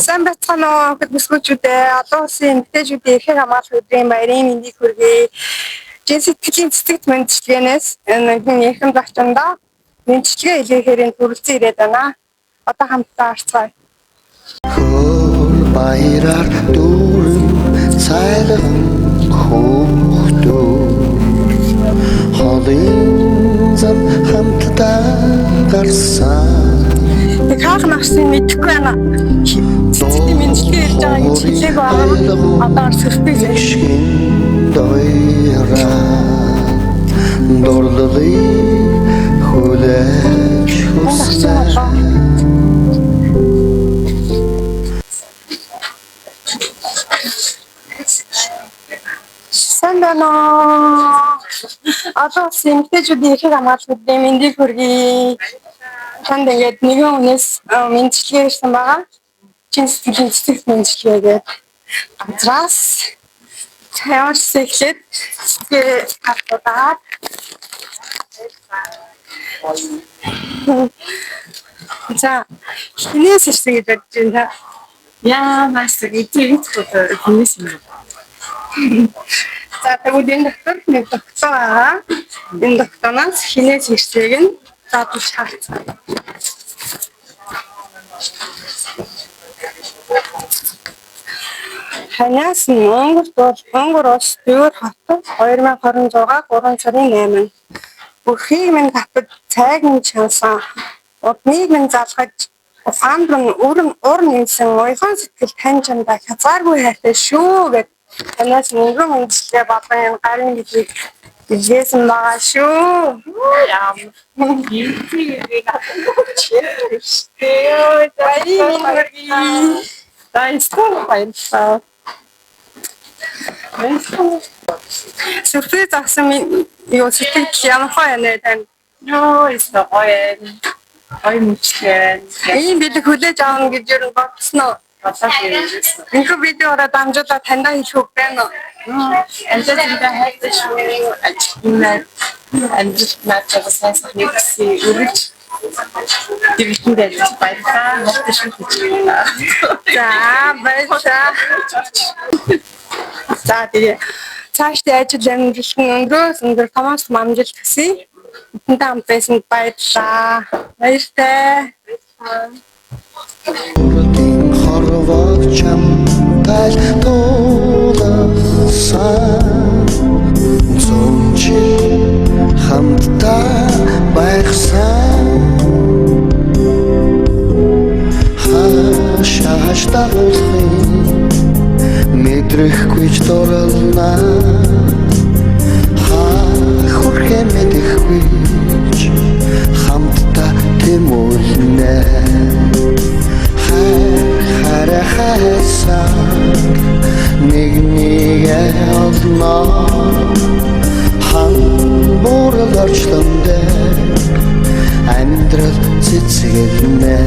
Сайн бацхан уу хөтөлбөрчүүдээ олон улсын эмэгтэйчүүдийн эрхийг хамгаалах өдрийн баярын мэндийг хүргэе. Сэтгэлийн цэцэгт мэндчилгээнээс энэ эрхэм зочиндоо мэндчилгээ илгээхээр хүрэлцэн ирээд байна. Одоо хамтдаа орцгоё. Баяраар дүүрэн цайлах хөөхтөө холын зам хамтдаа гарсан. Хаах насны мэдэхгүй байна. Цэцгийн мэндчилгээ хийж байгаа гэж хэлээг байгаа. Одоо орцгохгүй зэ. Дурлалыг хүлээж хүснэ. Сандана одоо эмэгтэйчүүдийн эрхийг хамгаалах өдрийн мэндийг хүргэе. Танд ингээд нэгэн хүнээс мэндчилгээ ирсэн байгаа. Сэтгэлийн цэцэгт мэндчилгээ гэдэг газраас цааш эхлээд цэцгээ аваад за хинээс ирсэн гэж бодож байна. Яа мастер эцэг хинээс юм. За тэгвэл энэ доктор нэг доктор аа. Энэ докторнаас хинээс ирсээг нь задлж харцгаа. Ханаас нь Монгол улс дэвэр хот 2026 3 сарын 8. Бүхийг минь татад цайг минь чансан. Удныг минь залгаж ухаанд минь ур нэмсэн уйхан сэтгэл тань чамдаа хязгааргүй хайртай шүү гэд ханаас нэгэн мэндчилгээ болон энэ гарын гэдгийг илгээсэн байгаа шүү. Яам. Юутэй баярлалаа. Сюрприз авсан юу сэтгэл ямар байна тань? Нөө эсвэл гоё мөчлээ. Ийм бид хүлээж авах гэж юу бодсон уу? Энэхүү видеороо дамжуулаад таньдаа хэлэх үг байна уу? Амжилттай хайртай шүү. Амжилттай сайн нэгси үргэлж дивиденд баярлалаа. Хайртай шүү. За баярлалаа. За тэгээ цаашдын ажил амжилтын өндөр томоос амжилт хүсье. Энд хамт байсан баярлалаа. Баяртай. Хорвоо чамтай тулсан зончи хамтдаа байхсан хашааш дагуулхын мэдрэхгүй ч дурлна хүрхэ мэдэхгүй ч хамтдаа тэмүүлнэ харахасан нэгнийгээ олно хамбуурал орчлондэ амьдрал цэцгэлнэ